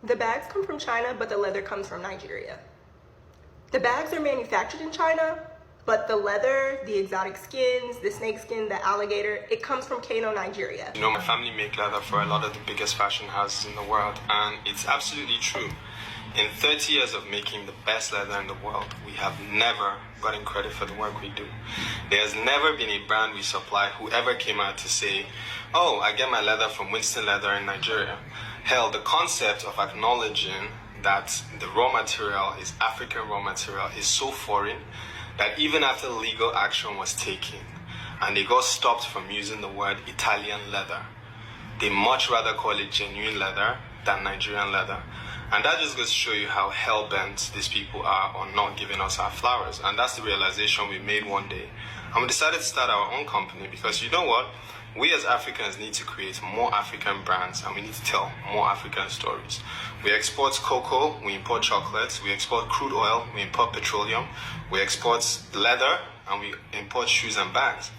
The bags come from China, but the leather comes from Nigeria. The bags are manufactured in China, but the leather, the exotic skins, the snake skin, the alligator, it comes from Kano, Nigeria. You know, my family make leather for a lot of the biggest fashion houses in the world, and it's absolutely true. In 30 years of making the best leather in the world, we have never gotten credit for the work we do. There's never been a brand we supply who ever came out to say, oh, I get my leather from Winston Leather in Nigeria. Hell, the concept of acknowledging that the raw material is African raw material is so foreign that even after legal action was taken and they got stopped from using the word Italian leather, they much rather call it genuine leather than Nigerian leather. And that just goes to show you how hell-bent these people are on not giving us our flowers. And that's the realization we made one day. And we decided to start our own company because you know what? We as Africans need to create more African brands and we need to tell more African stories. We export cocoa, we import chocolates, we export crude oil, we import petroleum, we export leather, and we import shoes and bags.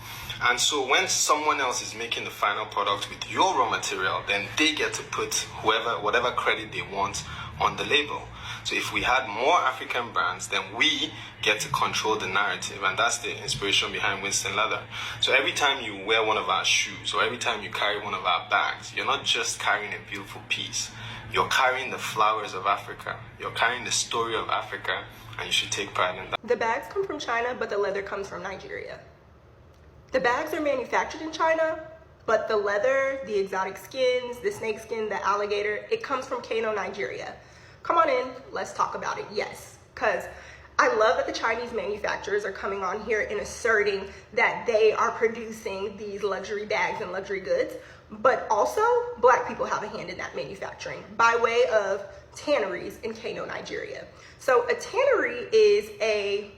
And so when someone else is making the final product with your raw material, then they get to put whatever credit they want on the label. So if we had more African brands, then we get to control the narrative. And that's the inspiration behind Winston Leather. So every time you wear one of our shoes or every time you carry one of our bags, you're not just carrying a beautiful piece. You're carrying the flowers of Africa. You're carrying the story of Africa, and you should take pride in that. The bags come from China, but the leather comes from Nigeria. The bags are manufactured in China, but the leather, the exotic skins, the snake skin, the alligator, it comes from Kano, Nigeria. Come on in, let's talk about it, yes. Because I love that the Chinese manufacturers are coming on here and asserting that they are producing these luxury bags and luxury goods, but also Black people have a hand in that manufacturing by way of tanneries in Kano, Nigeria. So a tannery is an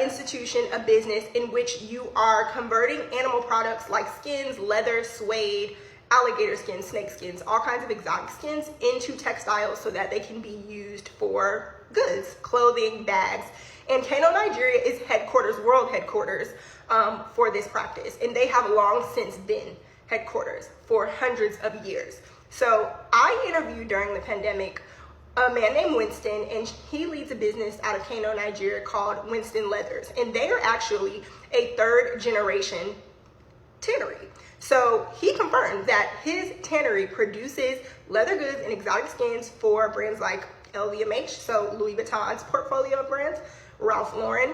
institution, a business in which you are converting animal products like skins, leather, suede, alligator skins, snake skins, all kinds of exotic skins into textiles so that they can be used for goods, clothing, bags. And Kano, Nigeria is headquarters, world headquarters for this practice. And they have long since been headquarters for hundreds of years. So I interviewed during the pandemic a man named Winston, and he leads a business out of Kano, Nigeria called Winston Leathers. And they are actually a third generation tannery. So he confirmed that his tannery produces leather goods and exotic skins for brands like LVMH, so Louis Vuitton's portfolio of brands, Ralph Lauren,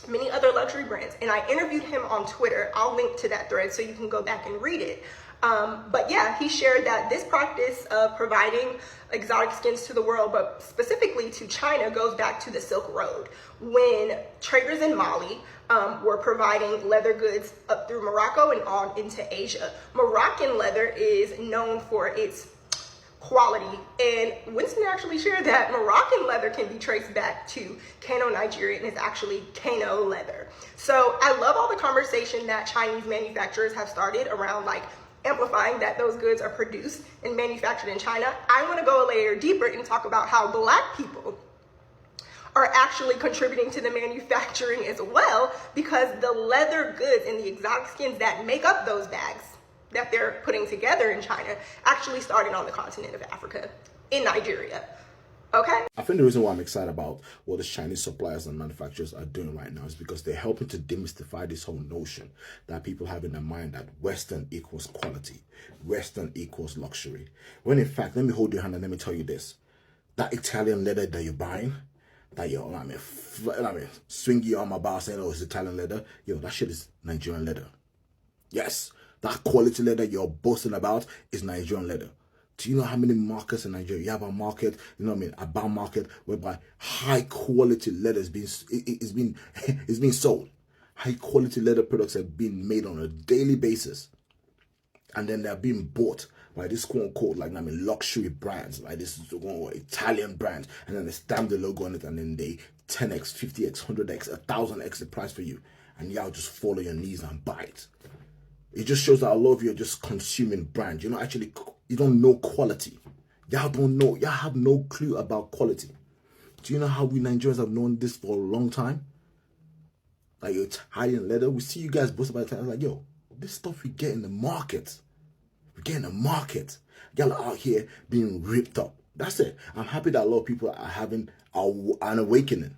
many other luxury brands. And I interviewed him on Twitter. I'll link to that thread so you can go back and read it. But yeah, he shared that this practice of providing exotic skins to the world, but specifically to China, goes back to the Silk Road, when traders in Mali were providing leather goods up through Morocco and on into Asia. Moroccan leather is known for its quality, and Winston actually shared that Moroccan leather can be traced back to Kano, Nigeria, and is actually Kano leather. So I love all the conversation that Chinese manufacturers have started around like amplifying that those goods are produced and manufactured in China. I want to go a layer deeper and talk about how Black people are actually contributing to the manufacturing as well, because the leather goods and the exotic skins that make up those bags that they're putting together in China actually started on the continent of Africa, in Nigeria. Okay? I think the reason why I'm excited about what the Chinese suppliers and manufacturers are doing right now is because they're helping to demystify this whole notion that people have in their mind that Western equals quality, Western equals luxury. When in fact, let me hold your hand and let me tell you this. That Italian leather that you're buying, that swing your arm about saying, oh, it's Italian leather, yo, that shit is Nigerian leather. Yes, that quality leather you're boasting about is Nigerian leather. Do you know how many markets in Nigeria? You have a market, you know what I mean, a bar market whereby high quality leather is being sold. High quality leather products are being made on a daily basis. And then they're being bought by this quote unquote luxury brands, like this Italian brands, and then they stamp the logo on it and then they 10x, 50x, 100x, 1000x the price for you. And y'all just fall on your knees and buy it. It just shows that a lot of you are just consuming brands. You don't know quality. Y'all don't know. Y'all have no clue about quality. Do you know how we Nigerians have known this for a long time? Like Italian leather. We see you guys boast about it. Like, yo, this stuff we get in the market. We get in the market. Y'all are out here being ripped up. That's it. I'm happy that a lot of people are having an awakening.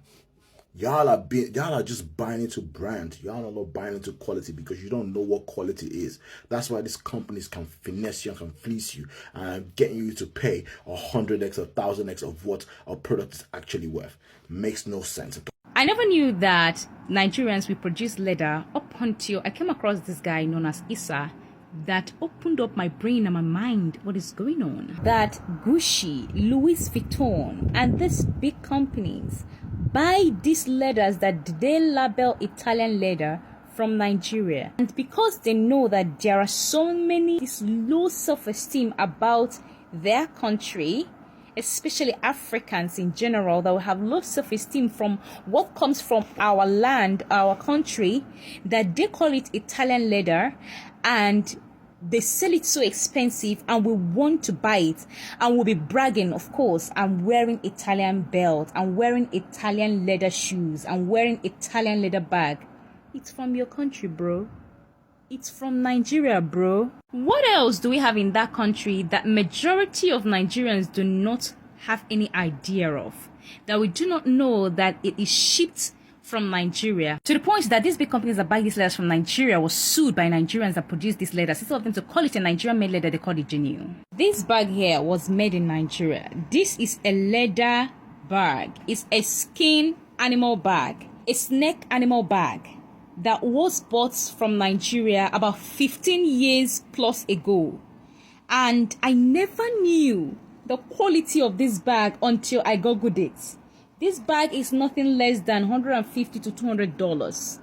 Y'all are just buying into brand. Y'all are not buying into quality because you don't know what quality is. That's why these companies can finesse you and can fleece you and getting you to pay 100x or 1000x of what a product is actually worth. Makes no sense at all. I never knew that Nigerians will produce leather up until I came across this guy known as Issa that opened up my brain and my mind. What is going on? That Gucci, Louis Vuitton, and these big companies buy these leathers that they label Italian leather from Nigeria. And because they know that there are so many this low self-esteem about their country, especially Africans in general, that will have low self-esteem from what comes from our land, our country, that they call it Italian leather, and they sell it so expensive, and we want to buy it, and we'll be bragging, of course, I'm wearing Italian belt, I'm wearing Italian leather shoes, I'm wearing Italian leather bag. It's from your country, bro. It's from Nigeria, bro. What else do we have in that country that majority of Nigerians do not have any idea of? That we do not know that it is shipped from Nigeria. To the point that these big companies that buy these leathers from Nigeria was sued by Nigerians that produce these leathers. Instead of them to call it a Nigerian made leather, they call it genuine. This bag here was made in Nigeria. This is a leather bag. It's a skin animal bag. A snake animal bag that was bought from Nigeria about 15 years plus ago. And I never knew the quality of this bag until I googled it. This bag is nothing less than $150 to $200.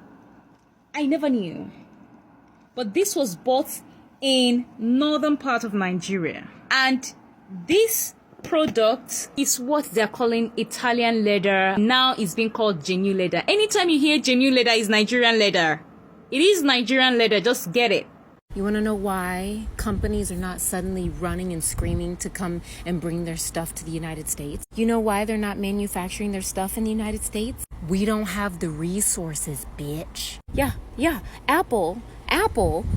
I never knew. But this was bought in northern part of Nigeria. And this product is what they're calling Italian leather. Now it's being called genuine leather. Anytime you hear genuine leather, is Nigerian leather. It is Nigerian leather. Just get it. You want to know why companies are not suddenly running and screaming to come and bring their stuff to the United States? You know why they're not manufacturing their stuff in the United States? We don't have the resources, bitch. Yeah. Apple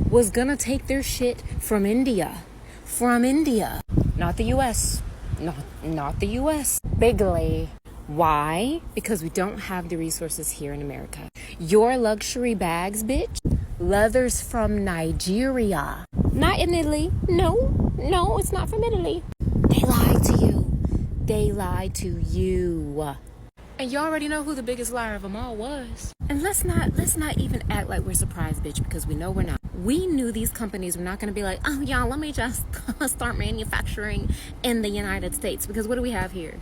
was gonna take their shit from India. Not the US. Not the US. Bigly. Why? Because we don't have the resources here in America. Your luxury bags, bitch, leather's from Nigeria. Not in Italy. No, it's not from Italy. They lied to you. They lied to you. And you already know who the biggest liar of them all was. And let's not even act like we're surprised, bitch, because we know we're not. We knew these companies were not going to be like, oh, y'all, let me just start manufacturing in the United States. Because what do we have here?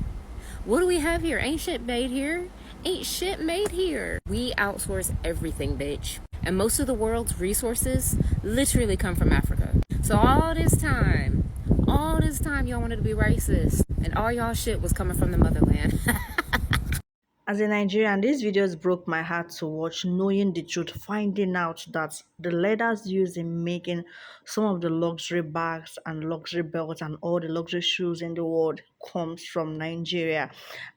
Ain't shit made here. We outsource everything, bitch. And most of the world's resources literally come from Africa. So all this time, y'all wanted to be racist. And all y'all shit was coming from the motherland. As a Nigerian, these videos broke my heart to watch, knowing the truth, finding out that the leathers used in making some of the luxury bags and luxury belts and all the luxury shoes in the world comes from Nigeria.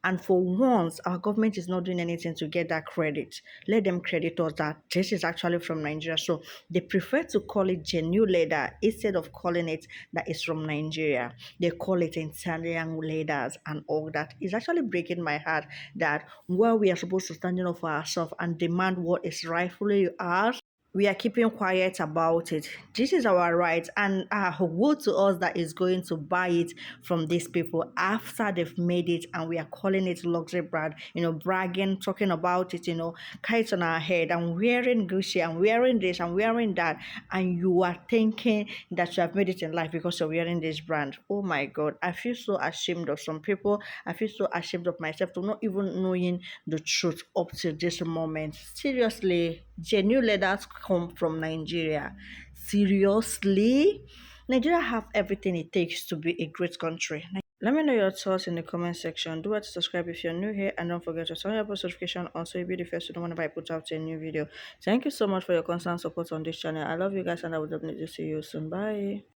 And for once, our government is not doing anything to get that credit. Let them credit us that this is actually from Nigeria. So they prefer to call it genuine leather instead of calling it that it's from Nigeria. They call it Italian leathers and all that. It's actually breaking my heart that while we are supposed to stand up for ourselves and demand what is rightfully ours, we are keeping quiet about it. This is our right, and woe to us that is going to buy it from these people after they've made it, and we are calling it luxury brand, bragging, talking about it, kites on our head, and wearing Gucci, and wearing this, and wearing that, and you are thinking that you have made it in life because you're wearing this brand. Oh my God, I feel so ashamed of some people. I feel so ashamed of myself for not even knowing the truth up to this moment. Seriously, genuine leathers come from Nigeria. Seriously? Nigeria have everything it takes to be a great country. Let me know your thoughts in the comment section. Do to subscribe if you're new here, and don't forget to turn your post notification on so you'll be the first to know whenever I put out a new video. Thank you so much for your constant support on this channel. I love you guys, and I will definitely see you soon. Bye.